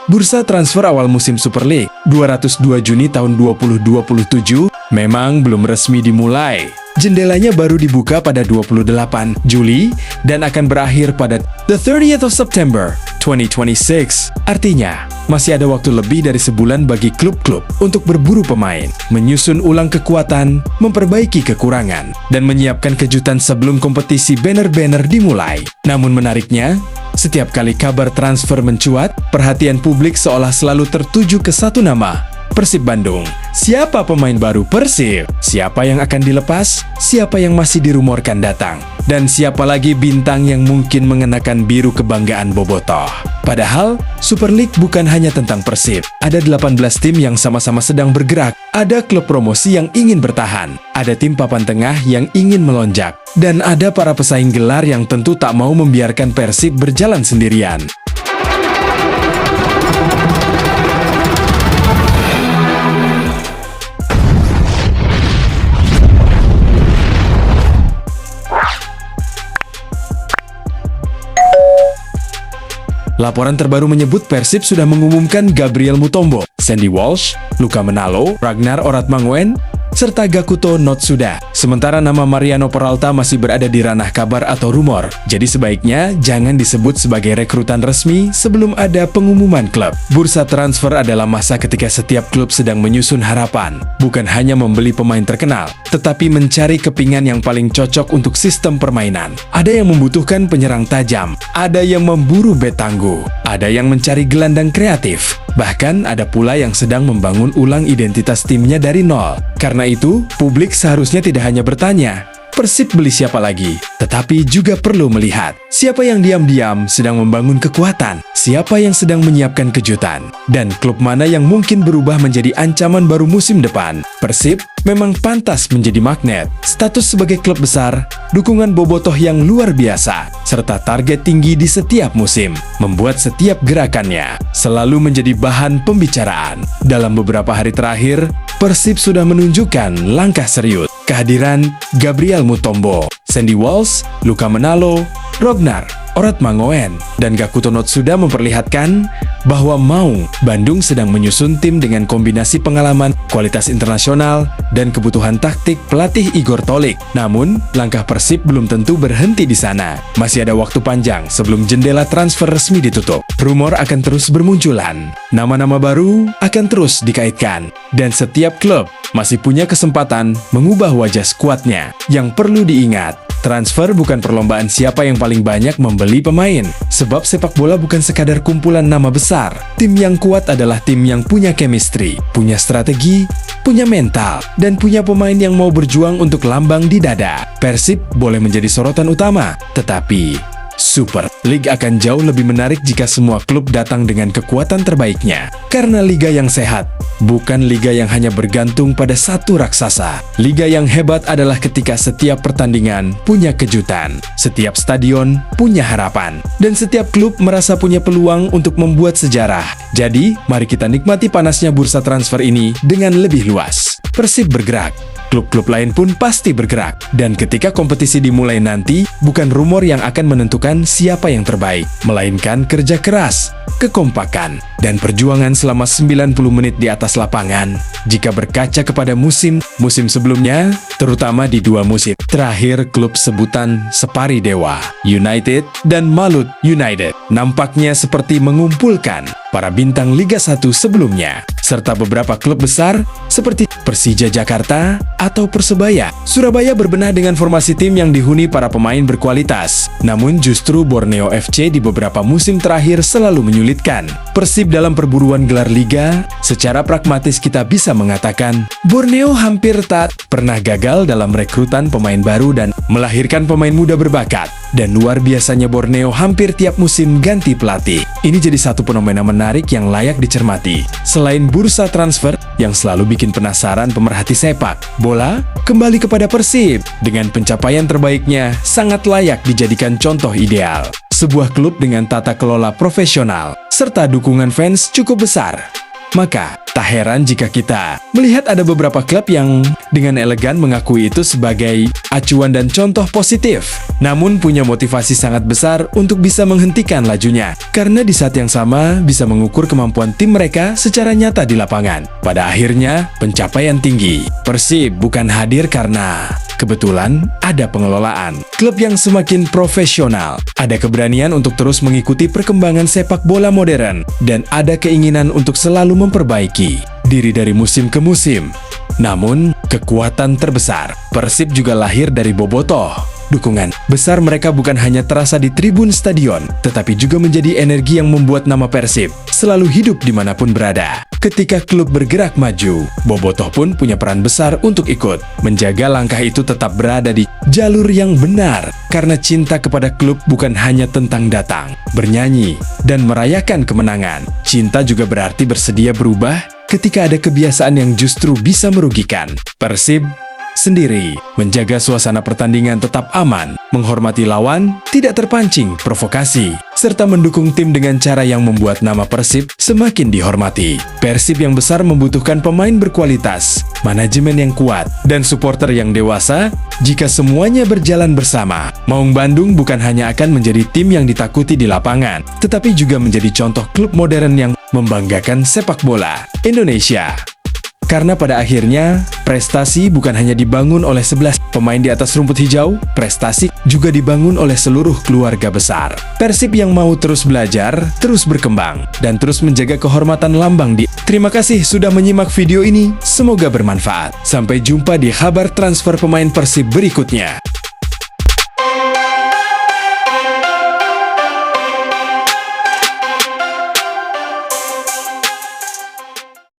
Bursa transfer awal musim Super League 202 Juni tahun 2027 memang belum resmi dimulai. Jendelanya baru dibuka pada 28 Juli dan akan berakhir pada the 30th of September 2026. Artinya, masih ada waktu lebih dari sebulan bagi klub-klub untuk berburu pemain, menyusun ulang kekuatan, memperbaiki kekurangan, dan menyiapkan kejutan sebelum kompetisi banner-banner dimulai. Namun menariknya, setiap kali kabar transfer mencuat, perhatian publik seolah selalu tertuju ke satu nama, Persib Bandung. Siapa pemain baru Persib? Siapa yang akan dilepas? Siapa yang masih dirumorkan datang? Dan siapa lagi bintang yang mungkin mengenakan biru kebanggaan Bobotoh? Padahal, Super League bukan hanya tentang Persib. Ada 18 tim yang sama-sama sedang bergerak. Ada klub promosi yang ingin bertahan. Ada tim papan tengah yang ingin melonjak. Dan ada para pesaing gelar yang tentu tak mau membiarkan Persib berjalan sendirian. Laporan terbaru menyebut Persib sudah mengumumkan Gabriel Mutombo, Sandy Walsh, Luka Menalo, Ragnar Oratmangoen, serta Gakuto Notsuda. Sementara nama Mariano Peralta masih berada di ranah kabar atau rumor. Jadi sebaiknya jangan disebut sebagai rekrutan resmi sebelum ada pengumuman klub. Bursa transfer adalah masa ketika setiap klub sedang menyusun harapan. Bukan hanya membeli pemain terkenal, tetapi mencari kepingan yang paling cocok untuk sistem permainan. Ada yang membutuhkan penyerang tajam, ada yang memburu bek tangguh, ada yang mencari gelandang kreatif. Bahkan ada pula yang sedang membangun ulang identitas timnya dari nol. Karena itu, publik seharusnya tidak hanya bertanya, Persib beli siapa lagi? Tetapi juga perlu melihat siapa yang diam-diam sedang membangun kekuatan, siapa yang sedang menyiapkan kejutan, dan klub mana yang mungkin berubah menjadi ancaman baru musim depan. Persib memang pantas menjadi magnet. Status sebagai klub besar, dukungan bobotoh yang luar biasa, serta target tinggi di setiap musim, membuat setiap gerakannya selalu menjadi bahan pembicaraan. Dalam beberapa hari terakhir, Persib sudah menunjukkan langkah serius. Kehadiran Gabriel Mutombo, Sandy Walsh, Luka Menalo, Ragnar Oratmangoen, dan Gakuto Notsuda memperlihatkan bahwa Bandung sedang menyusun tim dengan kombinasi pengalaman, kualitas internasional, dan kebutuhan taktik pelatih Igor Tolik. Namun, langkah Persib belum tentu berhenti di sana. Masih ada waktu panjang sebelum jendela transfer resmi ditutup. Rumor akan terus bermunculan, nama-nama baru akan terus dikaitkan, dan setiap klub masih punya kesempatan mengubah wajah skuadnya. Yang perlu diingat, transfer bukan perlombaan siapa yang paling banyak membeli pemain, sebab sepak bola bukan sekadar kumpulan nama besar. Tim yang kuat adalah tim yang punya chemistry, punya strategi, punya mental, dan punya pemain yang mau berjuang untuk lambang di dada. Persib boleh menjadi sorotan utama, tetapi Super League akan jauh lebih menarik jika semua klub datang dengan kekuatan terbaiknya. Karena liga yang sehat bukan liga yang hanya bergantung pada satu raksasa. Liga yang hebat adalah ketika setiap pertandingan punya kejutan, setiap stadion punya harapan, dan setiap klub merasa punya peluang untuk membuat sejarah. Jadi, mari kita nikmati panasnya bursa transfer ini dengan lebih luas. Persib bergerak, klub-klub lain pun pasti bergerak. Dan ketika kompetisi dimulai nanti, bukan rumor yang akan menentukan siapa yang terbaik, melainkan kerja keras, kekompakan, dan perjuangan selama 90 menit di atas lapangan. Jika berkaca kepada musim sebelumnya, terutama di dua musim terakhir klub sebutan Separi Dewa United dan Malut United nampaknya seperti mengumpulkan para bintang Liga 1 sebelumnya, serta beberapa klub besar seperti Persija Jakarta atau Persebaya. Surabaya berbenah dengan formasi tim yang dihuni para pemain berkualitas. Namun justru Borneo FC di beberapa musim terakhir selalu menyulitkan Persib dalam perburuan gelar liga. Secara pragmatis kita bisa mengatakan Borneo hampir tak pernah gagal dalam rekrutan pemain baru dan melahirkan pemain muda berbakat. Dan luar biasanya Borneo hampir tiap musim ganti pelatih. Ini jadi satu fenomena menarik yang layak dicermati. Selain bursa transfer yang selalu bikin penasaran pemerhati sepak bola, kembali kepada Persib. Dengan pencapaian terbaiknya, sangat layak dijadikan contoh ideal. Sebuah klub dengan tata kelola profesional, serta dukungan fans cukup besar. Maka, tak heran jika kita melihat ada beberapa klub yang dengan elegan mengakui itu sebagai acuan dan contoh positif, namun punya motivasi sangat besar untuk bisa menghentikan lajunya, karena di saat yang sama bisa mengukur kemampuan tim mereka secara nyata di lapangan. Pada akhirnya, pencapaian tinggi. Persib bukan hadir karena kebetulan ada pengelolaan klub yang semakin profesional, ada keberanian untuk terus mengikuti perkembangan sepak bola modern, dan ada keinginan untuk selalu memperbaiki diri dari musim ke musim. Namun, kekuatan terbesar Persib juga lahir dari bobotoh. Dukungan besar mereka bukan hanya terasa di tribun stadion, tetapi juga menjadi energi yang membuat nama Persib selalu hidup dimanapun berada. Ketika klub bergerak maju, bobotoh pun punya peran besar untuk ikut menjaga langkah itu tetap berada di jalur yang benar. Karena cinta kepada klub bukan hanya tentang datang, bernyanyi, dan merayakan kemenangan. Cinta juga berarti bersedia berubah ketika ada kebiasaan yang justru bisa merugikan. Persib sendiri menjaga suasana pertandingan tetap aman, menghormati lawan, tidak terpancing provokasi, serta mendukung tim dengan cara yang membuat nama Persib semakin dihormati. Persib yang besar membutuhkan pemain berkualitas, manajemen yang kuat, dan supporter yang dewasa. Jika semuanya berjalan bersama, Maung Bandung bukan hanya akan menjadi tim yang ditakuti di lapangan, tetapi juga menjadi contoh klub modern yang membanggakan sepak bola Indonesia. Karena pada akhirnya, prestasi bukan hanya dibangun oleh 11 pemain di atas rumput hijau, prestasi juga dibangun oleh seluruh keluarga besar. Persib yang mau terus belajar, terus berkembang, dan terus menjaga kehormatan lambang di. Terima kasih sudah menyimak video ini, semoga bermanfaat. Sampai jumpa di kabar transfer pemain Persib berikutnya.